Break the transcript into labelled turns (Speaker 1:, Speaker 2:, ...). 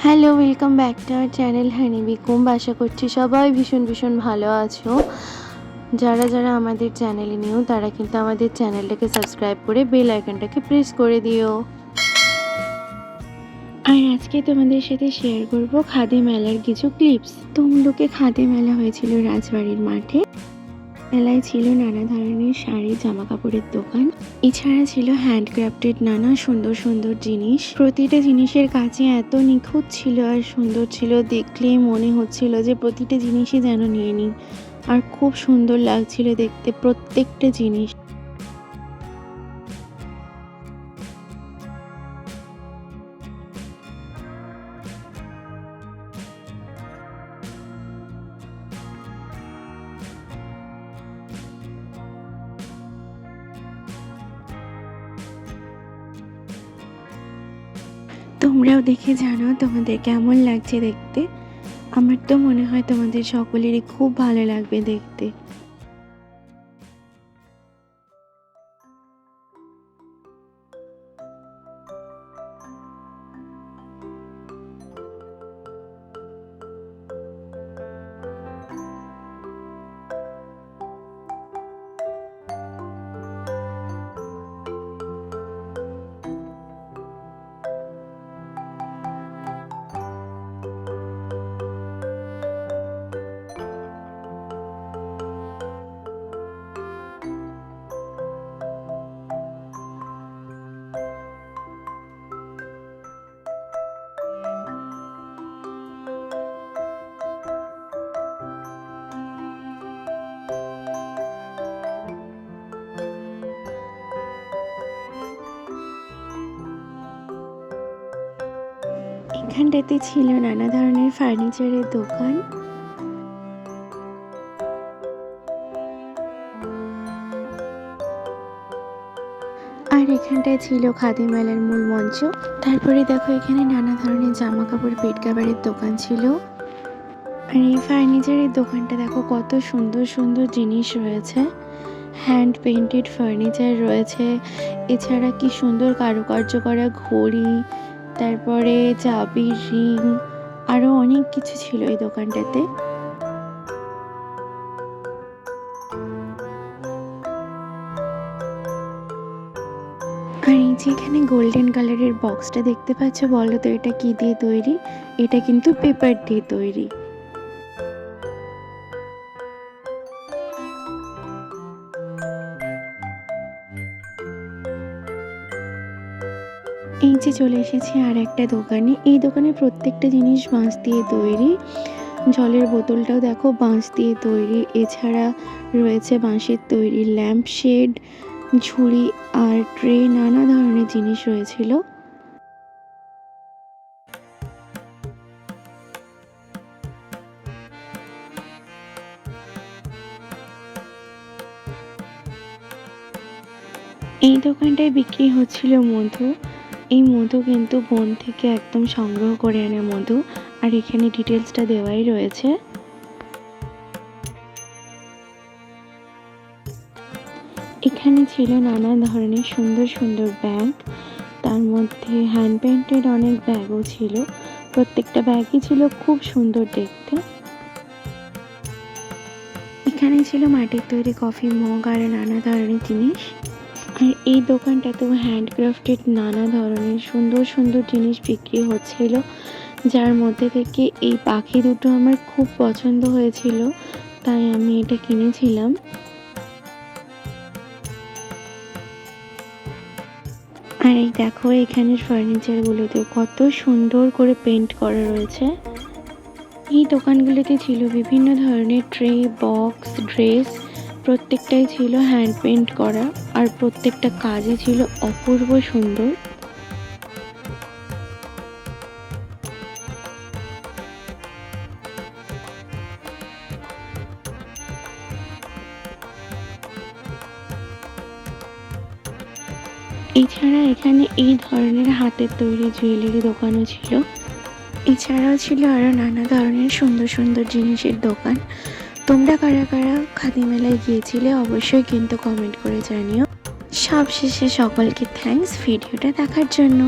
Speaker 1: Hello, welcome back to our channel honeybee Kumbh. আশা করছি সবাই ভীষণ ভালো আছো। যারা যারা আমাদের চ্যানেলে নিউ তারা কিন্তু আমাদের চ্যানেলটাকে সাবস্ক্রাইব করে বেল আইকনটাকে প্রেস করে দিও। আর আজকে তোমাদের সাথে শেয়ার করব খাদি মেলার কিছু ক্লিপস। তমলুকে খাদি মেলা হয়েছিল রাজবাড়ির মাঠে। মেলায় ছিল নানা ধরনের শাড়ি, জামা কাপড়ের দোকান। এছাড়া ছিল হ্যান্ডক্রাফটেড নানা সুন্দর জিনিস। প্রতিটা জিনিসের কাছে এত নিখুঁত ছিল আর সুন্দর ছিল, দেখলেই মনে হচ্ছিল যে প্রতিটা জিনিসই যেন নিয়ে নিই। আর খুব সুন্দর লাগছিল দেখতে প্রত্যেকটা জিনিস। তোমরাও দেখে জানো তোমাদের কেমন লাগছে দেখতে। আমার তো মনে হয় তোমাদের সকলেরই খুব ভালো লাগবে দেখতে। এখানটাতে ছিল নানা ধরনের ফার্নিচারের দোকান। আর এখানটায় ছিল খাদি মেলার মূল মঞ্চ। তারপরে দেখো এখানে নানা ধরনের জামা কাপড়, পেট কাভারের দোকান ছিল। আর এই ফার্নিচারের দোকানটা দেখো কত সুন্দর জিনিস রয়েছে। হ্যান্ড পেইন্টেড ফার্নিচার রয়েছে। এছাড়া কি সুন্দর কারুকার্য করা ঘড়ি, তারপরে চাবির রিং, আরো অনেক কিছু ছিল এই দোকানটাতে। আর এই যে এখানে গোল্ডেন কালারের বক্সটা দেখতে পাচ্ছ, বলো তো এটা কি দিয়ে তৈরি? এটা কিন্তু পেপার দিয়ে তৈরি। এই যে চলে এসেছি আর একটা দোকানে। এই দোকানে প্রত্যেকটা জিনিস বাঁশ দিয়ে তৈরি। জলের বোতলটাও দেখো বাঁশ দিয়ে তৈরি। এছাড়া রয়েছে বাঁশের তৈরি ল্যাম্প শেড, ঝুড়ি আর ট্রে, নানা ধরনের জিনিস রয়েছিল। এই দোকানটায় বিক্রি হচ্ছিল মধু। এই মধু কিন্তু বন থেকে একদম সংগ্রহ করে আনা মধু। আর এখানে ডিটেলসটা দেওয়াই রয়েছে। এখানে ছিল নানা ধরনের সুন্দর ব্যাগ। তার মধ্যে হ্যান্ড পেইন্টেড অনেক ব্যাগও ছিল। প্রত্যেকটা ব্যাগই ছিল খুব সুন্দর দেখতে। এখানে ছিল মাটির তৈরি কফি মগ আর নানা ধরনের জিনিস। আর এই দোকানটাতেও হ্যান্ডক্রাফটেড নানা ধরনের সুন্দর জিনিস বিক্রি হচ্ছিল, যার মধ্যে থেকে এই পাখি দুটো আমার খুব পছন্দ হয়েছিল, তাই আমি এটা কিনেছিলাম। আর এই দেখো এখানের ফার্নিচারগুলোতেও কত সুন্দর করে পেন্ট করা রয়েছে। এই দোকানগুলোতে ছিল বিভিন্ন ধরনের ট্রে, বক্স, ড্রেস। প্রত্যেকটাই ছিল হ্যান্ড পেন্ট করা আর প্রত্যেকটা কাজই ছিল অপূর্ব সুন্দর। এছাড়া এখানে এই ধরনের হাতের তৈরি জুয়েলারি দোকানও ছিল। এছাড়াও ছিল আরো নানা ধরনের সুন্দর জিনিসের দোকান। তোমরা কারা কারা খাদি মেলায় গিয়েছিলে অবশ্যই কিন্তু কমেন্ট করে জানিও। সবশেষে সকলকে থ্যাঙ্কস ভিডিওটা দেখার জন্য।